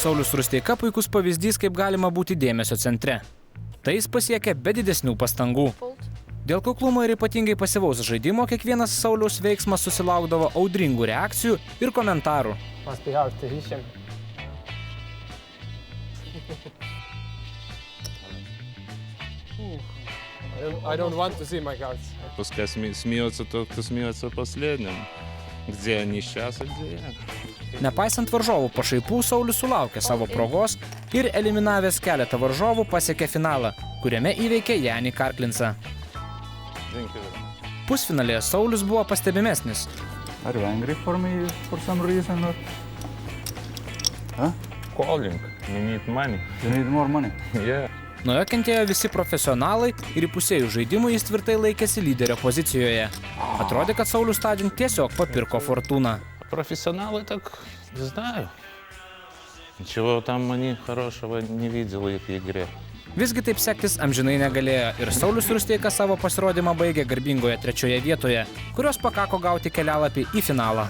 Saulius Rusteika puikus pavyzdys, kaip galima būti dėmesio centre. Tai jis pasiekė be didesnių pastangų. Dėl kuklumo ir ypatingai pasyvaus žaidimo kiekvienas Sauliaus veiksmas susilaukdavo audringų reakcijų ir komentarų. I don't want to see my cards. Пускай смеется тот, кто смеется последним. Где они сейчас, а где я? Nepaisant varžovų pašaipų, Saulius sulaukė savo progos ir eliminavęs keletą varžovų pasiekė finalą, kuriame įveikė Janį Karklinsą. Pusfinalėje Saulius buvo pastebimesnis. Are you angry for me for some reason or? Huh? Calling. We need money. You need more money? Yeah. Nuo jo kentėjo visi profesionalai ir įpusėjų žaidimų jis tvirtai laikėsi lyderio pozicijoje. Atrodė, kad Saulius tądien tiesiog papirko fortūną. Профессионалы так, не знаю. Ничего там они хорошего не видел их игре. Visgi taip sektis amžinai negalėjo ir Saulius Rusteika savo pasirodymą baigė garbingoje 3. vietoje, kurios pakako gauti kelialapį į finalą.